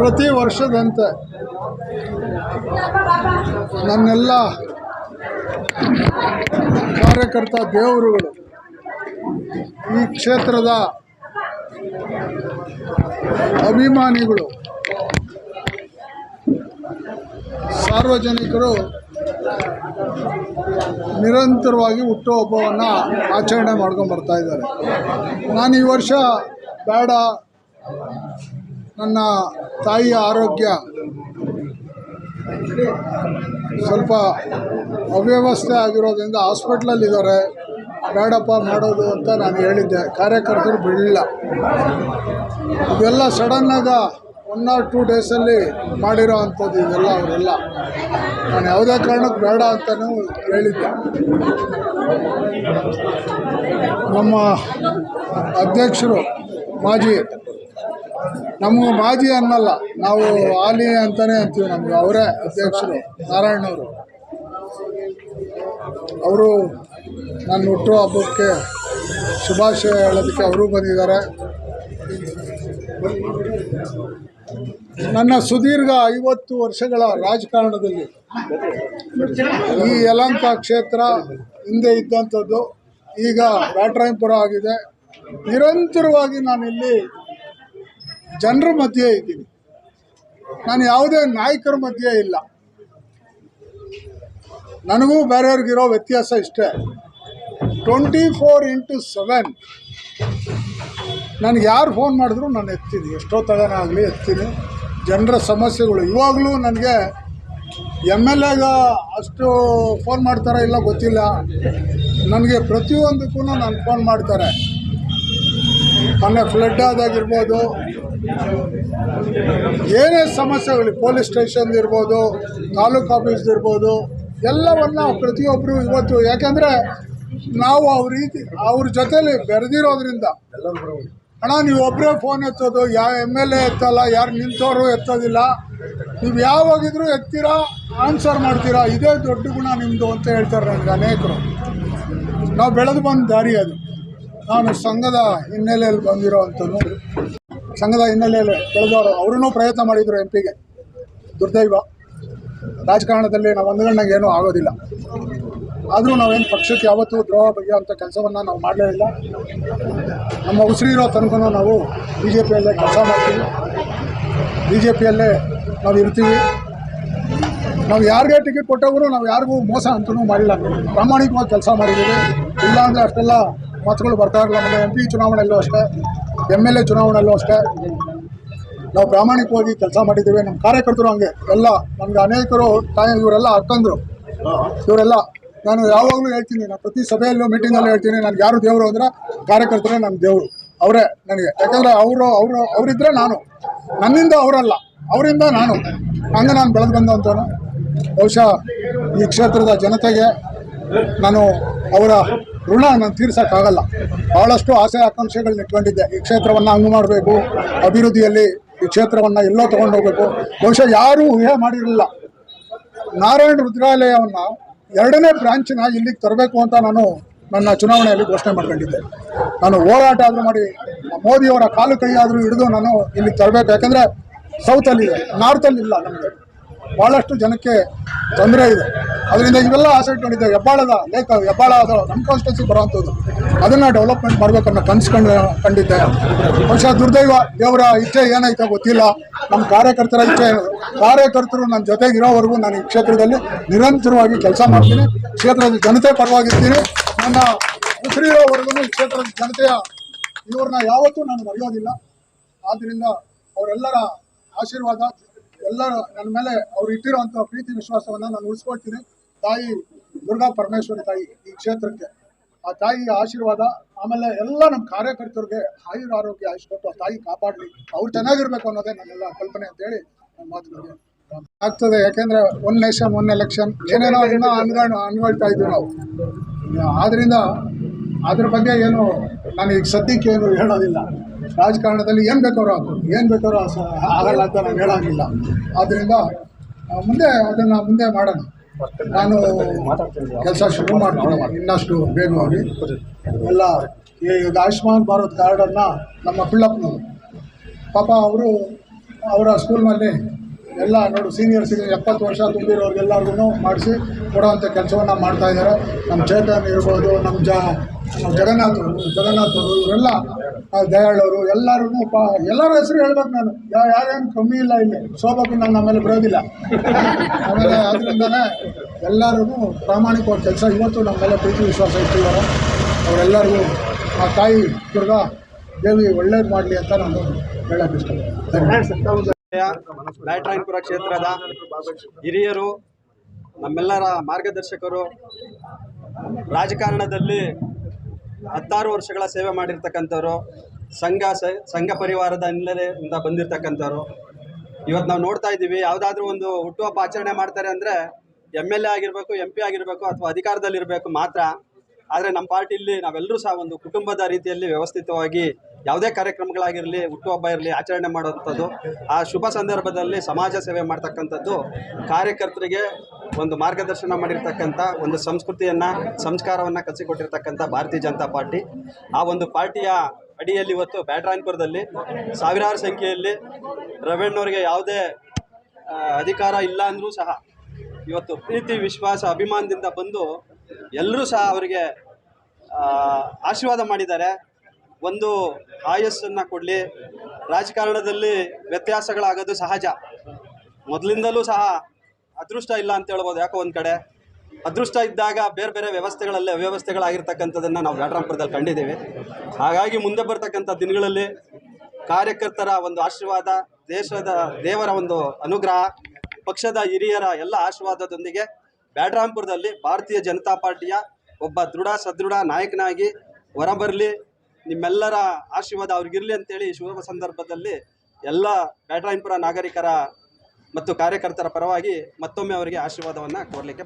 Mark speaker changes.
Speaker 1: ಪ್ರತಿ ವರ್ಷದಂತೆ ನನ್ನೆಲ್ಲ ಕಾರ್ಯಕರ್ತ ದೇವರುಗಳು ಈ ಕ್ಷೇತ್ರದ ಅಭಿಮಾನಿಗಳು ಸಾರ್ವಜನಿಕರು ನಿರಂತರವಾಗಿ ಹುಟ್ಟುಹಬ್ಬವನ್ನು ಆಚರಣೆ ಮಾಡ್ಕೊಂಡು ಬರ್ತಾ ಇದ್ದಾರೆ. ನಾನು ಈ ವರ್ಷ ಬೇಡ, ನನ್ನ ತಾಯಿಯ ಆರೋಗ್ಯ ಸ್ವಲ್ಪ ಅವ್ಯವಸ್ಥೆ ಆಗಿರೋದ್ರಿಂದ ಹಾಸ್ಪಿಟ್ಲಲ್ಲಿದ್ದಾರೆ, ಬೇಡಪ್ಪ ಮಾಡೋದು ಅಂತ ನಾನು ಹೇಳಿದ್ದೆ. ಕಾರ್ಯಕರ್ತರು ಬಿಡಲಿಲ್ಲ. ಇದೆಲ್ಲ ಸಡನ್ನಾಗ 1 or 2 ಡೇಸಲ್ಲಿ ಮಾಡಿರೋ ಅಂಥದ್ದು ಇದೆಲ್ಲ. ಅವರೆಲ್ಲ ನಾನು ಯಾವುದೇ ಕಾರಣಕ್ಕೆ ಬೇಡ ಅಂತಲೂ ಹೇಳಿದ್ದೆ. ನಮ್ಮ ಅಧ್ಯಕ್ಷರು ನಮಗೆ ಮಾಜಿ ಅನ್ನಲ್ಲ, ನಾವು ಹಾಲಿ ಅಂತಲೇ ಅಂತೀವಿ. ನಮಗೆ ಅವರೇ ಅಧ್ಯಕ್ಷರು ನಾರಾಯಣವರು. ಅವರು ನನ್ನ ಹುಟ್ಟುವ ಹಬ್ಬಕ್ಕೆ ಶುಭಾಶಯ ಹೇಳೋದಕ್ಕೆ ಅವರು ಬಂದಿದ್ದಾರೆ. ನನ್ನ ಸುದೀರ್ಘ 50 ವರ್ಷಗಳ ರಾಜಕಾರಣದಲ್ಲಿ ಈ ಯಲಹಂಕ ಕ್ಷೇತ್ರ ಹಿಂದೆ ಇದ್ದಂಥದ್ದು ಈಗ ಬ್ಯಾಟರಾಯನಪುರ ಆಗಿದೆ. ನಿರಂತರವಾಗಿ ನಾನಿಲ್ಲಿ ಜನರ ಮಧ್ಯೆ ಇದ್ದೀನಿ. ನಾನು ಯಾವುದೇ ನಾಯಕರ ಮಧ್ಯೆ ಇಲ್ಲ. ನನಗೂ ಬೇರೆಯವ್ರಿಗಿರೋ ವ್ಯತ್ಯಾಸ ಇಷ್ಟೇ, 24/7 ನನಗೆ ಯಾರು ಫೋನ್ ಮಾಡಿದ್ರು ನಾನು ಎತ್ತೀನಿ. ಎಷ್ಟೋ ತಡನಾಗಲಿ ಎತ್ತೀನಿ. ಜನರ ಸಮಸ್ಯೆಗಳು ಇವಾಗಲೂ ನನಗೆ MLAಗ ಅಷ್ಟು ಫೋನ್ ಮಾಡ್ತಾರೋ ಇಲ್ಲ ಗೊತ್ತಿಲ್ಲ. ನನಗೆ ಪ್ರತಿಯೊಂದಕ್ಕೂ ನಾನು ಫೋನ್ ಮಾಡ್ತಾರೆ. ಮೊನ್ನೆ ಫ್ಲಡ್ ಆದಾಗಿರ್ಬೋದು, ಏನೇ ಸಮಸ್ಯೆಗಳು, ಪೊಲೀಸ್ ಸ್ಟೇಷನ್ ಇರ್ಬೋದು, ತಾಲೂಕು ಆಫೀಸ್ ಇರ್ಬೋದು, ಎಲ್ಲವನ್ನು ಪ್ರತಿಯೊಬ್ಬರು ಇವತ್ತು, ಯಾಕೆಂದರೆ ನಾವು ಅವ್ರ ಜೊತೆಲಿ ಬೆರೆದಿರೋದ್ರಿಂದ, ಅಣ್ಣ ನೀವು ಒಬ್ಬರೇ ಫೋನ್ ಎತ್ತೋದು, ಯಾವ MLA ಎತ್ತಲ್ಲ, ಯಾರು ನಿಂತವರು ಎತ್ತೋದಿಲ್ಲ, ನೀವು ಯಾವಾಗಿದ್ರೂ ಎತ್ತೀರಾ, ಆನ್ಸರ್ ಮಾಡ್ತೀರಾ, ಇದೇ ದೊಡ್ಡ ಗುಣ ನಿಮ್ಮದು ಅಂತ ಹೇಳ್ತಾರೆ ನನಗೆ ಅನೇಕರು. ನಾವು ಬೆಳೆದು ಬಂದ ದಾರಿ ಅದು. ನಾನು ಸಂಘದ ಹಿನ್ನೆಲೆಯಲ್ಲಿ ಬಂದಿರೋ ಅಂಥದ್ದು, ಸಂಘದ ಹಿನ್ನೆಲೆಯಲ್ಲಿ ಬೆಳೆದವರು. ಅವರೂ ಪ್ರಯತ್ನ ಮಾಡಿದರು MP ಗೆ. ದುರ್ದೈವ, ರಾಜಕಾರಣದಲ್ಲಿ ನಾವು ಅಂದ್ಕೊಂಡಂಗೆ ಏನೂ ಆಗೋದಿಲ್ಲ. ಆದರೂ ನಾವೇನು ಪಕ್ಷಕ್ಕೆ ಯಾವತ್ತೂ ದ್ರೋಹ ಬಗೆಯುವಂಥ ಕೆಲಸವನ್ನು ನಾವು ಮಾಡಲೇ ಇಲ್ಲ. ನಮ್ಮ ಉಸಿರಿರೋ ತನಕ ನಾವು BJPಯಲ್ಲೇ ಕೆಲಸ ಮಾಡ್ತೀವಿ, BJPಯಲ್ಲೇ ನಾವು ಇರ್ತೀವಿ. ನಾವು ಯಾರಿಗೆ ಟಿಕೆಟ್ ಕೊಟ್ಟವರು ನಾವು ಯಾರಿಗೂ ಮೋಸ ಅಂತಲೂ ಮಾಡಿಲ್ಲ. ಪ್ರಾಮಾಣಿಕವಾಗಿ ಕೆಲಸ ಮಾಡಿದ್ದೀವಿ. ಇಲ್ಲಾಂದರೆ ಅಷ್ಟೆಲ್ಲ ಮಾತುಗಳು ಬರ್ತಾ ಇರಲ್ಲ. ನಮ್ಮ MP ಚುನಾವಣೆಯಲ್ಲೂ ಅಷ್ಟೇ, MLA ಚುನಾವಣೆಯಲ್ಲೂ ಅಷ್ಟೇ ನಾವು ಪ್ರಾಮಾಣಿಕವಾಗಿ ಕೆಲಸ ಮಾಡಿದ್ದೀವಿ. ನಮ್ಮ ಕಾರ್ಯಕರ್ತರು ಹಂಗೆ ಎಲ್ಲ. ನನಗೆ ಅನೇಕರು ಇವರೆಲ್ಲ ಅಕ್ಕಂದರು, ಇವರೆಲ್ಲ ನಾನು ಯಾವಾಗಲೂ ಹೇಳ್ತೀನಿ. ನಾನು ಪ್ರತಿ ಸಭೆಯಲ್ಲೂ ಮೀಟಿಂಗಲ್ಲೂ ಹೇಳ್ತೀನಿ, ನನಗೆ ಯಾರು ದೇವರು ಅಂದರೆ ಕಾರ್ಯಕರ್ತರೇ ನನ್ನ ದೇವರು, ಅವರೇ ನನಗೆ. ಯಾಕಂದರೆ ಅವರಿದ್ದರೆ ನಾನು, ನನ್ನಿಂದ ಅವರಲ್ಲ, ಅವರಿಂದ ನಾನು, ಹಂಗೆ ನಾನು ಬೆಳೆದು ಬಂದಂಥವನು. ಬಹುಶಃ ಈ ಕ್ಷೇತ್ರದ ಜನತೆಗೆ ನಾನು ಅವರ ಋಣ ನಾನು ತೀರ್ಸೋಕ್ಕಾಗಲ್ಲ. ಭಾಳಷ್ಟು ಆಸೆ ಆಕಾಂಕ್ಷೆಗಳನ್ನ ಇಟ್ಕೊಂಡಿದ್ದೆ. ಈ ಕ್ಷೇತ್ರವನ್ನು ಹಂಗೆ ಮಾಡಬೇಕು, ಅಭಿವೃದ್ಧಿಯಲ್ಲಿ ಈ ಕ್ಷೇತ್ರವನ್ನು ಎಲ್ಲೋ ತೊಗೊಂಡು ಹೋಗಬೇಕು. ಬಹುಶಃ ಯಾರೂ ಊಹೆ ಮಾಡಿರಲಿಲ್ಲ. ನಾರಾಯಣ ರುದ್ರಾಲಯವನ್ನು 2ನೇ ಬ್ರಾಂಚನ್ನ ಇಲ್ಲಿಗೆ ತರಬೇಕು ಅಂತ ನಾನು ನನ್ನ ಚುನಾವಣೆಯಲ್ಲಿ ಘೋಷಣೆ ಮಾಡ್ಕೊಂಡಿದ್ದೆ. ನಾನು ಹೋರಾಟ ಆದರೂ ಮಾಡಿ ಮೋದಿಯವರ ಕಾಲು ಕೈ ಆದರೂ ಹಿಡಿದು ನಾನು ಇಲ್ಲಿಗೆ ತರಬೇಕು. ಯಾಕೆಂದರೆ ಸೌತಲ್ಲಿದೆ, ನಾರ್ತಲ್ಲಿಲ್ಲ. ನಮಗೆ ಭಾಳಷ್ಟು ಜನಕ್ಕೆ ತೊಂದರೆ ಇದೆ. ಅದರಿಂದ ಇವೆಲ್ಲ ಆಸೆ ಇಟ್ಕೊಂಡಿದ್ದೆ. ಹೆಬ್ಬಾಳ ಅದು ನಮ್ಮ ಕಾನ್ಸ್ಟಿಟ್ಯೂನ್ಸಿ ಬರೋವಂಥದ್ದು, ಅದನ್ನು ಡೆವಲಪ್ಮೆಂಟ್ ಮಾಡಬೇಕನ್ನೋ ಕನಸು ಕಂಡಿದ್ದೆ. ಬಹುಶಃ ದುರ್ದೈವ, ದೇವರ ಇಚ್ಛೆ ಏನಾಯ್ತೋ ಗೊತ್ತಿಲ್ಲ. ನಮ್ಮ ಕಾರ್ಯಕರ್ತರ ಇಚ್ಛೆ, ಕಾರ್ಯಕರ್ತರು ನನ್ನ ಜೊತೆಗಿರೋವರೆಗೂ ನಾನು ಈ ಕ್ಷೇತ್ರದಲ್ಲಿ ನಿರಂತರವಾಗಿ ಕೆಲಸ ಮಾಡ್ತೀನಿ. ಕ್ಷೇತ್ರದ ಜನತೆ ಪರವಾಗಿರ್ತೀನಿ. ನನ್ನ ಉಸಿರಿರೋವರೆಗೂ ಈ ಕ್ಷೇತ್ರದ ಜನತೆಯ ಇವ್ರನ್ನ ಯಾವತ್ತೂ ನಾನು ಮರೆಯೋದಿಲ್ಲ. ಆದ್ದರಿಂದ ಅವರೆಲ್ಲರ ಆಶೀರ್ವಾದ, ಎಲ್ಲರ ನನ್ನ ಮೇಲೆ ಅವ್ರು ಇಟ್ಟಿರುವಂಥ ಪ್ರೀತಿ ವಿಶ್ವಾಸವನ್ನು ನಾನು ಉಳಿಸ್ಕೊಳ್ತೀನಿ. ತಾಯಿ ದುರ್ಗಾ ಪರಮೇಶ್ವರಿ ತಾಯಿ ಈ ಕ್ಷೇತ್ರಕ್ಕೆ, ಆ ತಾಯಿಯ ಆಶೀರ್ವಾದ, ಆಮೇಲೆ ಎಲ್ಲ ನಮ್ಮ ಕಾರ್ಯಕರ್ತರಿಗೆ ಆರೋಗ್ಯ ಕೊಟ್ಟು ಆ ತಾಯಿ ಕಾಪಾಡಲಿ, ಅವ್ರು ಚೆನ್ನಾಗಿರ್ಬೇಕು ಅನ್ನೋದೇ ನನ್ನೆಲ್ಲ ಕಲ್ಪನೆ ಅಂತೇಳಿ ನನ್ನ ಮಾತುಗಳಿಗೆ ಆಗ್ತದೆ. ಯಾಕೆಂದರೆ 1 ನೇಷನ್ 1 ಎಲೆಕ್ಷನ್ ಏನೇನೋ ಇನ್ನೂ ಅನ್ಕೊಳ್ತಾ ಇದ್ದೀವಿ ನಾವು. ಆದ್ದರಿಂದ ಅದ್ರ ಬಗ್ಗೆ ಏನು ನಾನು ಈಗ ಸದ್ಯಕ್ಕೆ ಏನು ಹೇಳೋದಿಲ್ಲ. ರಾಜಕಾರಣದಲ್ಲಿ ಏನು ಬೇಕಾದ್ರೂ ಆಗ್ಬೋದು, ಏನು ಬೇಕಾದ್ರೂ ಆಗಲ್ಲ ಅಂತ ನಾನು ಹೇಳೋಂಗಿಲ್ಲ. ಆದ್ದರಿಂದ ಮುಂದೆ ಮಾಡೋಣ. ನಾನು ಕೆಲಸ ಶುರು ಮಾಡ್ತೀನಿ ಇನ್ನಷ್ಟು ಬೇಗವಾಗಿ. ಎಲ್ಲ ಈಗ ಆಯುಷ್ಮಾನ್ ಭಾರತ್ ಕಾರ್ಡನ್ನು ನಮ್ಮ ಪಿಳ್ಳಪ್ಪನವರು ಪಾಪ ಅವರು ಅವರ ಸ್ಕೂಲ್ನಲ್ಲಿ ಎಲ್ಲ ನೋಡು ಸೀನಿಯರ್ 70 ವರ್ಷ ತುಂಬಿರೋರಿಗೆಲ್ಲರಿಗೂ ಮಾಡಿಸಿ ಕೊಡೋವಂಥ ಕೆಲಸವನ್ನು ಮಾಡ್ತಾಯಿದ್ದಾರೆ. ನಮ್ಮ ಚೇತನ್ ಇರ್ಬೋದು, ನಮ್ಮ ಜಗನ್ನಾಥ್ ಅವರು ಇವರೆಲ್ಲ ದಯಾಳವರು ಎಲ್ಲರೂ ಎಲ್ಲರ ಹೆಸರು ಹೇಳ್ಬೇಕು. ನಾನು ಯಾರೇನು ಕಮ್ಮಿ ಇಲ್ಲ, ಇಲ್ಲಿ ಶೋಭಕ್ಕೂ ನಾನು ಆಮೇಲೆ ಬರೋದಿಲ್ಲ. ಆಮೇಲೆ ಅದರಿಂದನೇ ಎಲ್ಲರಿಗೂ ಪ್ರಾಮಾಣಿಕವಾದ ಕೆಲಸ ಇವತ್ತು ನಮ್ಮ ಮೇಲೆ ಪ್ರೀತಿ ವಿಶ್ವಾಸ ಇಟ್ಟಿದ್ದಾರೆ. ಅವರೆಲ್ಲರಿಗೂ ಆ ತಾಯಿ ದುರ್ಗಾ ದೇವಿ ಒಳ್ಳೇದು ಮಾಡಲಿ ಅಂತ ನಾನು ಹೇಳೋಕ್ಕೆ ಇಷ್ಟಪಡ್ತೀನಿ.
Speaker 2: ಬ್ಯಾಟರಾಯನಪುರ ಕ್ಷೇತ್ರದ ಹಿರಿಯರು, ನಮ್ಮೆಲ್ಲರ ಮಾರ್ಗದರ್ಶಕರು, ರಾಜಕಾರಣದಲ್ಲಿ 16 ವರ್ಷಗಳ ಸೇವೆ ಮಾಡಿರ್ತಕ್ಕಂಥವ್ರು, ಸಂಘ ಪರಿವಾರದ ಹಿನ್ನೆಲೆಯಿಂದ ಬಂದಿರತಕ್ಕಂಥವ್ರು. ಇವತ್ತು ನಾವು ನೋಡ್ತಾ ಇದ್ದೀವಿ, ಯಾವುದಾದ್ರೂ ಒಂದು ಹುಟ್ಟುಹಬ್ಬ ಆಚರಣೆ ಮಾಡ್ತಾರೆ ಅಂದರೆ MLA ಆಗಿರಬೇಕು, MP ಆಗಿರಬೇಕು ಅಥವಾ ಅಧಿಕಾರದಲ್ಲಿರಬೇಕು ಮಾತ್ರ. ಆದರೆ ನಮ್ಮ ಪಾರ್ಟಿಯಲ್ಲಿ ನಾವೆಲ್ಲರೂ ಸಹ ಒಂದು ಕುಟುಂಬದ ರೀತಿಯಲ್ಲಿ ವ್ಯವಸ್ಥಿತವಾಗಿ ಯಾವುದೇ ಕಾರ್ಯಕ್ರಮಗಳಾಗಿರಲಿ, ಹುಟ್ಟುಹಬ್ಬ ಇರಲಿ ಆಚರಣೆ ಮಾಡುವಂಥದ್ದು. ಆ ಶುಭ ಸಂದರ್ಭದಲ್ಲಿ ಸಮಾಜ ಸೇವೆ ಮಾಡ್ತಕ್ಕಂಥದ್ದು, ಕಾರ್ಯಕರ್ತರಿಗೆ ಒಂದು ಮಾರ್ಗದರ್ಶನ ಮಾಡಿರ್ತಕ್ಕಂಥ ಒಂದು ಸಂಸ್ಕೃತಿಯನ್ನು, ಸಂಸ್ಕಾರವನ್ನು ಕಲಿಸಿಕೊಟ್ಟಿರ್ತಕ್ಕಂಥ ಭಾರತೀಯ ಜನತಾ ಪಾರ್ಟಿ. ಆ ಒಂದು ಪಾರ್ಟಿಯ ಅಡಿಯಲ್ಲಿ ಇವತ್ತು ಬ್ಯಾಟರಾಯನಪುರದಲ್ಲಿ ಸಾವಿರಾರು ಸಂಖ್ಯೆಯಲ್ಲಿ ರವಣ್ಣವರಿಗೆ ಯಾವುದೇ ಅಧಿಕಾರ ಇಲ್ಲ ಅಂದರೂ ಸಹ ಇವತ್ತು ಪ್ರೀತಿ, ವಿಶ್ವಾಸ, ಅಭಿಮಾನದಿಂದ ಬಂದು ಎಲ್ಲರೂ ಸಹ ಅವರಿಗೆ ಆಶೀರ್ವಾದ ಮಾಡಿದ್ದಾರೆ. ಒಂದು ಆಯಸ್ಸನ್ನು ಕೊಡಲಿ. ರಾಜಕಾರಣದಲ್ಲಿ ವ್ಯತ್ಯಾಸಗಳಾಗೋದು ಸಹಜ. ಮೊದಲಿಂದಲೂ ಸಹ ಅದೃಷ್ಟ ಇಲ್ಲ ಅಂತ ಹೇಳ್ಬೋದು. ಯಾಕೋ ಒಂದು ಕಡೆ ಅದೃಷ್ಟ ಇದ್ದಾಗ ಬೇರೆ ಬೇರೆ ವ್ಯವಸ್ಥೆಗಳಲ್ಲಿ ಅವ್ಯವಸ್ಥೆಗಳಾಗಿರ್ತಕ್ಕಂಥದ್ದನ್ನು ನಾವು ಬ್ಯಾಟರಾಯನಪುರದಲ್ಲಿ ಕಂಡಿದ್ದೀವಿ. ಹಾಗಾಗಿ ಮುಂದೆ ಬರ್ತಕ್ಕಂಥ ದಿನಗಳಲ್ಲಿ ಕಾರ್ಯಕರ್ತರ ಒಂದು ಆಶೀರ್ವಾದ, ದೇವರ ಒಂದು ಅನುಗ್ರಹ, ಪಕ್ಷದ ಹಿರಿಯರ ಎಲ್ಲ ಆಶೀರ್ವಾದದೊಂದಿಗೆ ಬ್ಯಾಟರಾಯನಪುರದಲ್ಲಿ ಭಾರತೀಯ ಜನತಾ ಪಾರ್ಟಿಯ ಒಬ್ಬ ಸದೃಢ ನಾಯಕನಾಗಿ ಹೊರಬರಲಿ. ನಿಮ್ಮೆಲ್ಲರ ಆಶೀರ್ವಾದ ಅವ್ರಿಗಿರಲಿ ಅಂತೇಳಿ ಈ ಶುಭ ಸಂದರ್ಭದಲ್ಲಿ ಎಲ್ಲ ಬ್ಯಾಟರಾಯನಪುರ ನಾಗರಿಕರ ಮತ್ತು ಕಾರ್ಯಕರ್ತರ ಪರವಾಗಿ ಮತ್ತೊಮ್ಮೆ ಅವರಿಗೆ ಆಶೀರ್ವಾದವನ್ನು ಕೋರಲಿಕ್ಕೆ